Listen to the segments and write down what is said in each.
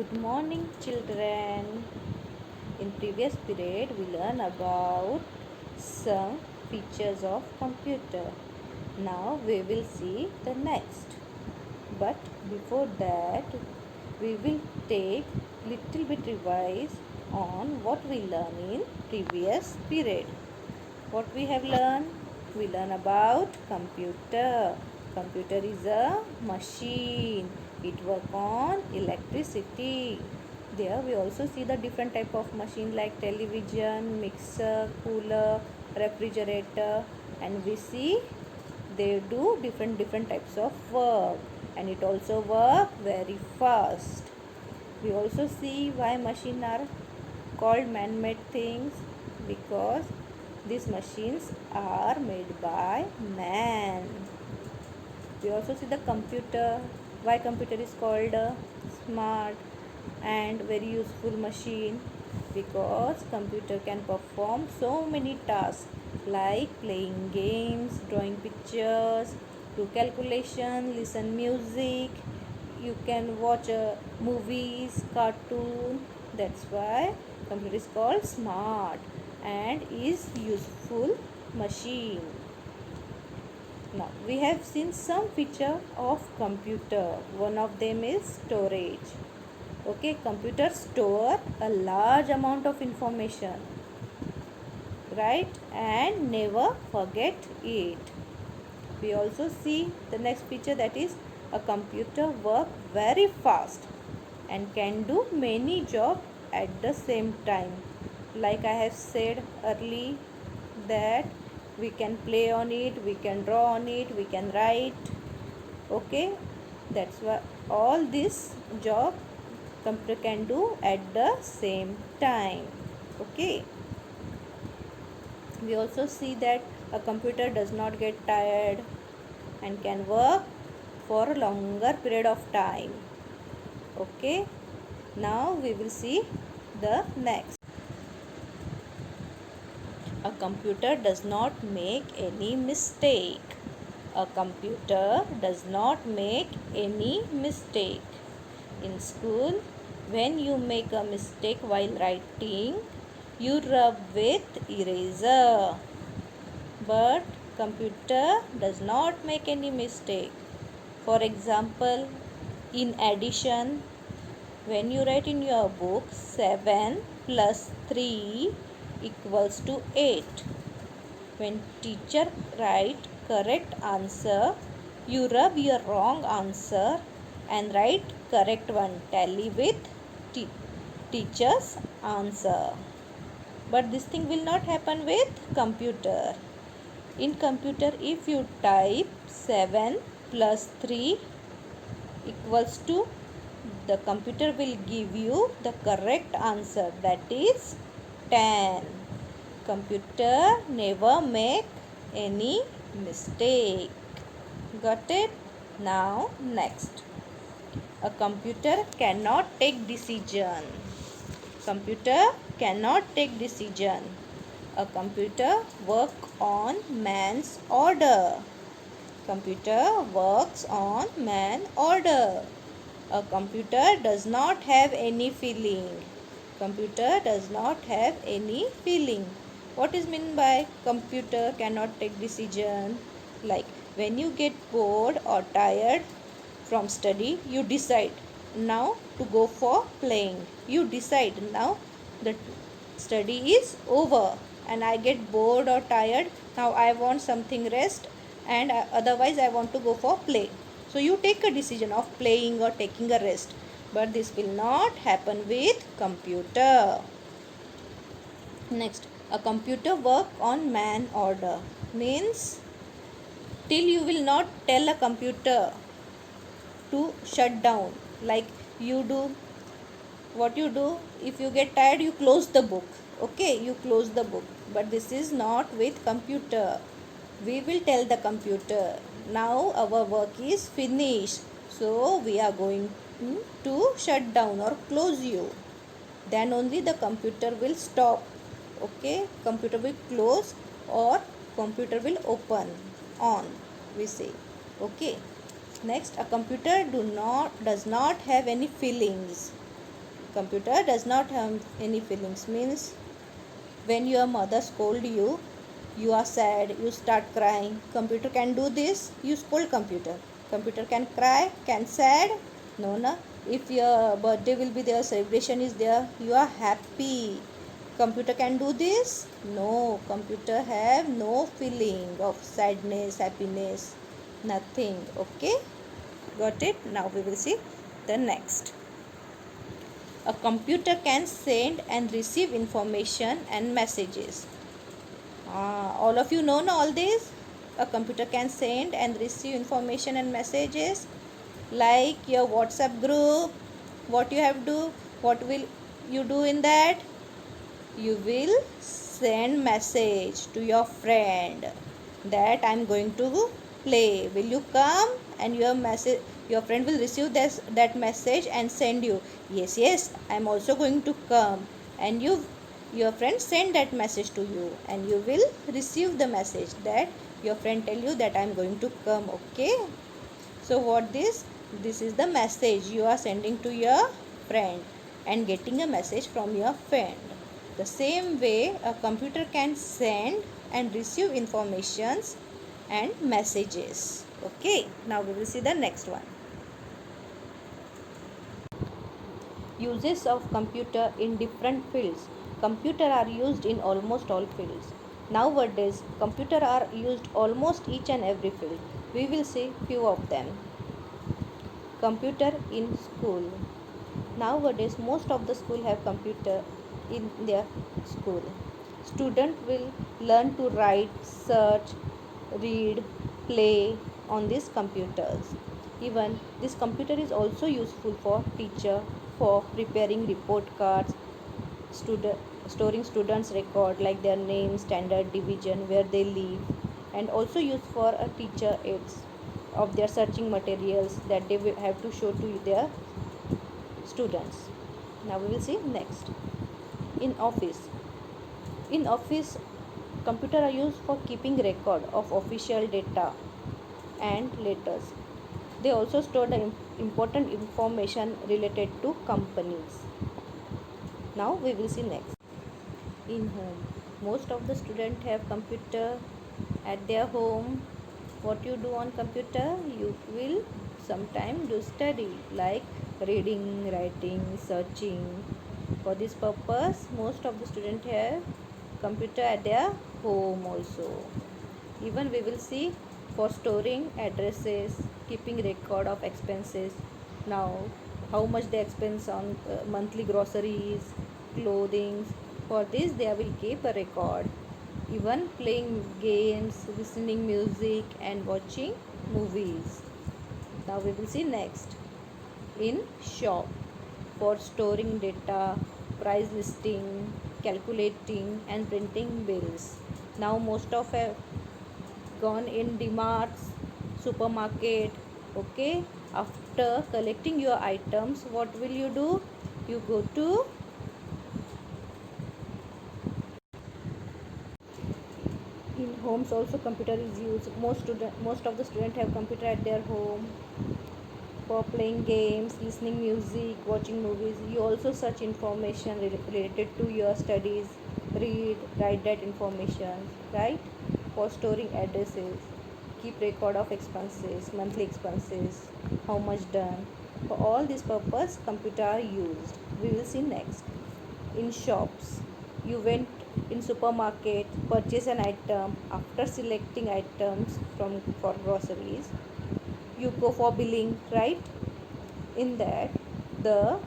Good morning, children. In previous period, we learned about some features of computer. Now we will see the next. But before that, we will take little bit revise on what we learned in previous period. What we have learned? We learn about computer. Computer is a machine. It works on electricity. There we also see the different type of machine like television, mixer, cooler, refrigerator, and we see they do different types of work, and it also work very fast. We also see why machines are called man-made things, because these machines are made by man. We also see the computer, why computer is called a smart and very useful machine, because computer can perform so many tasks like playing games, drawing pictures, do calculation, listen music. You can watch movies, cartoon. That's why computer is called smart and is useful machine. Now we have seen some feature of computer. One of them is storage. Okay, computer store a large amount of information, right, and never forget it. We also see the next feature, that is a computer work very fast and can do many jobs at the same time. Like I have said early, that we can play on it, we can draw on it, we can write. Okay, that's why all this job computer can do at the same time. Okay, we also see that a computer does not get tired and can work for a longer period of time. Okay, now we will see the next. A computer does not make any mistake. A computer does not make any mistake. In school, when you make a mistake while writing, you rub with eraser. But computer does not make any mistake. For example, in addition, when you write in your book 7 plus 3 equals to 8. When teacher write correct answer, you rub your wrong answer and write correct one. Tally with teacher's answer. But this thing will not happen with computer. In computer, if you type 7 plus 3 equals to, the computer will give you the correct answer, that is 10. Computer never make any mistake. Got it? Now next. A computer cannot take decision. Computer cannot take decision. A computer work on man's order. Computer works on man order. A computer does not have any feeling. Computer does not have any feeling. What is meant by computer cannot take decision? Like when you get bored or tired from study, you decide now to go for playing. You decide now the study is over and I get bored or tired. Now I want something rest, and otherwise I want to go for play. So you take a decision of playing or taking a rest. But this will not happen with computer. Next, a computer work on man order. Means till you will not tell a computer to shut down. Like you do, what you do, if you get tired, you close the book. Okay, you close the book. But this is not with computer. We will tell the computer, now our work is finished, so we are going to shut down or close you. Then only the computer will stop. Okay, computer will close or computer will open on, we say. Okay, next, a computer does not have any feelings. Computer does not have any feelings. Means when your mother scold you, you are sad, you start crying. Computer can do this. You scold computer. Computer can cry, can sad. No, no. If your birthday will be there, celebration is there, you are happy. Computer can do this? No. Computer have no feeling of sadness, happiness, nothing. Okay? Got it? Now we will see the next. A computer can send and receive information and messages. All of you know all this? A computer can send and receive information and messages like your WhatsApp group. What you have to do? What will you do in that? You will send message to your friend that I'm going to play. Will you come? And your friend will receive that message and send you, yes, I'm also going to come. And your friend send that message to you, and you will receive the message that your friend tell you that I'm going to come. Okay, so what this is the message you are sending to your friend and getting a message from your friend. The same way a computer can send and receive informations and messages. Okay, now we will see the next one. Uses of computer in different fields. Computer are used in almost all fields. Nowadays, computer are used almost each and every field. We will see few of them. Computer in school. Nowadays, most of the school have computer in their school. Student will learn to write, search, read, play on these computers. Even this computer is also useful for teacher for preparing report cards, student storing students record like their name, standard division, where they live, and also used for a teacher aids of their searching materials that they will have to show to their students. Now we will see next. In office computer are used for keeping record of official data and letters. They also store the important information related to companies. Now we will see next. In home, most of the students have computer at their home. What you do on computer? You will sometime do study like reading, writing, searching. For this purpose, most of the students have computer at their home also. Even we will see for storing addresses, keeping record of expenses. Now how much they expense on monthly groceries, clothing. For this they will keep a record. Even playing games, listening music, and watching movies. Now we will see next. In shop, for storing data, price listing, calculating, and printing bills. Now most of have gone in DMarts, supermarket. Okay, after collecting your items, what will you do? You go to in homes also computer is used. Most of the students have computer at their home for playing games, listening music, watching movies. You also search information related to your studies, write that information, right? For storing addresses, keep record of expenses, monthly expenses, how much done. For all this purpose, computer are used. We will see next. In shops, you went in supermarket, purchase an item. After selecting items for groceries, you go for billing, right? In that, the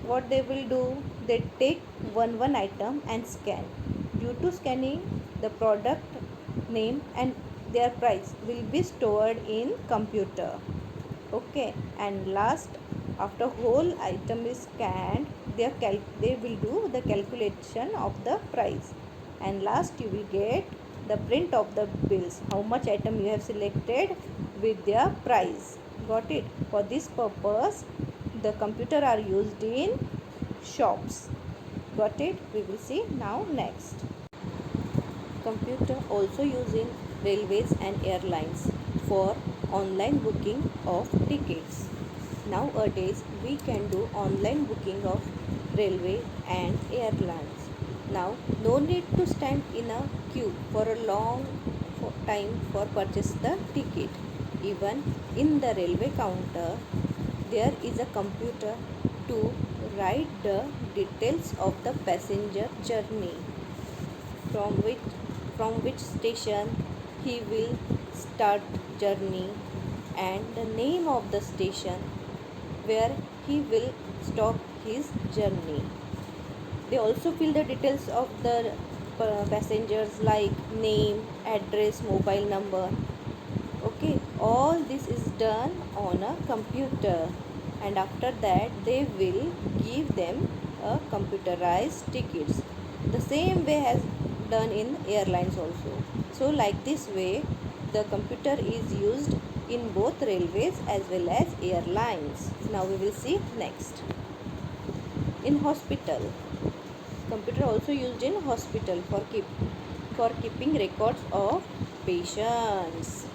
what they will do, they take one item and scan. Due to scanning, the product name and their price will be stored in computer. Okay, and last, after whole item is scanned, they will do the calculation of the price, and last you will get the print of the bills, how much item you have selected with their price. Got it? For this purpose, the computer are used in shops. Got it? We will see now next. Computer also used in railways and airlines for online booking of tickets. Nowadays, we can do online booking of railway and airlines. Now, no need to stand in a queue for a long time for purchase the ticket. Even in the railway counter, there is a computer to write the details of the passenger journey, from which station he will start journey, and the name of the station where he will stop his journey. They also fill the details of the passengers like name, address, mobile number. Okay, all this is done on a computer, and after that they will give them a computerized tickets. The same way has done in airlines also. So like this way the computer is used in both railways as well as airlines. Now we will see next. In hospital, computer also used in hospital for keeping records of patients.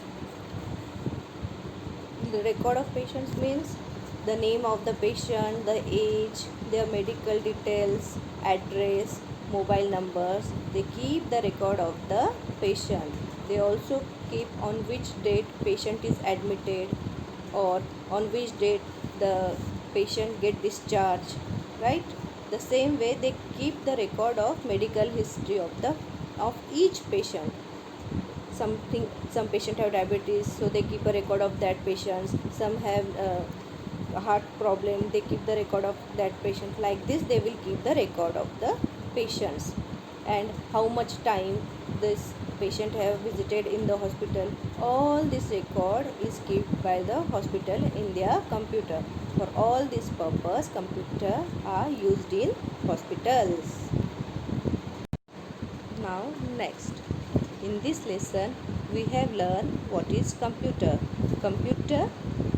The record of patients means the name of the patient, the age, their medical details, address, mobile numbers. They keep the record of the patient. They also keep on which date patient is admitted, or on which date the patient get discharged, right? The same way they keep the record of medical history of each patient. Some patient have diabetes, so they keep a record of that patient. Some have a heart problem, they keep the record of that patient. Like this they will keep the record of the patients, and how much time this patient have visited in the hospital. All this record is kept by the hospital in their computer. For all this purpose, computer are used in hospitals. Now next, in this lesson we have learned what is computer. Computer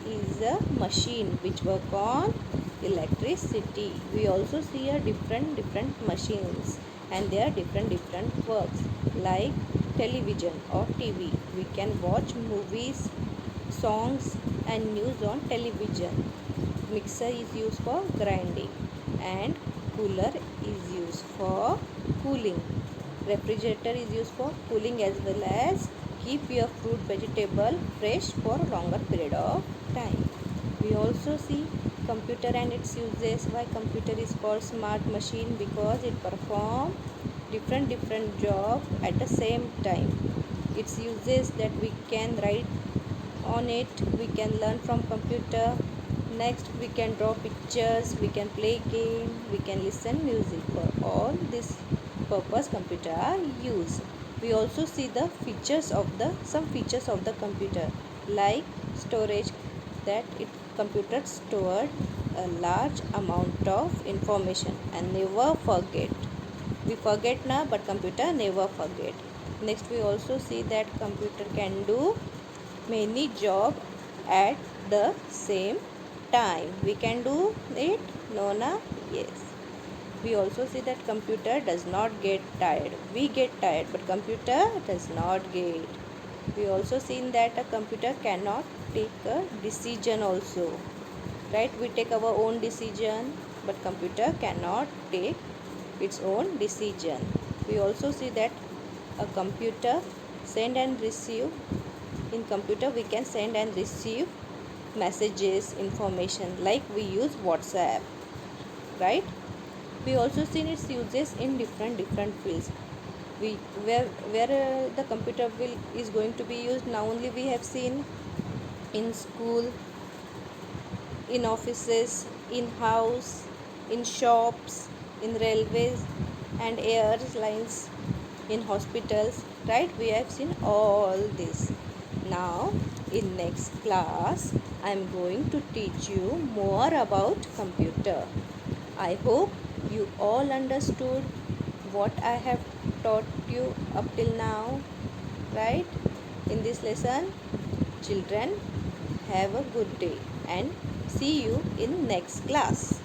is a machine which work on electricity. We also see a different machines, and there are different works, like television or TV. We can watch movies, songs and news on television. Mixer is used for grinding, and cooler is used for cooling. Refrigerator is used for cooling as well as keep your fruit vegetable fresh for a longer period of time. We also see computer and its uses. Why computer is called smart machine? Because it perform different job at the same time. Its uses that we can write on it, we can learn from computer. Next, we can draw pictures, we can play game, we can listen music. For all this purpose computer are used. We also see the features of some features of the computer, like storage, that computer stored a large amount of information and never forget. We forget now, but computer never forget. Next, we also see that computer can do many job at the same time. We can do it? No, na? Yes. We also see that computer does not get tired. We get tired, but computer does not get. We also seen that a computer cannot take a decision also, right? We take our own decision, but computer cannot take its own decision. We also see that a computer send and receive. In computer we can send and receive messages, information, like we use WhatsApp, right? We also seen its uses in different fields. Where the computer is going to be used. Now only we have seen in school, in offices, in house, in shops, in railways and airlines, in hospitals, right? We have seen all this. Now in next class I am going to teach you more about computer. I hope you all understood what I have taught you up till now, right? In this lesson, children, have a good day and see you in next class.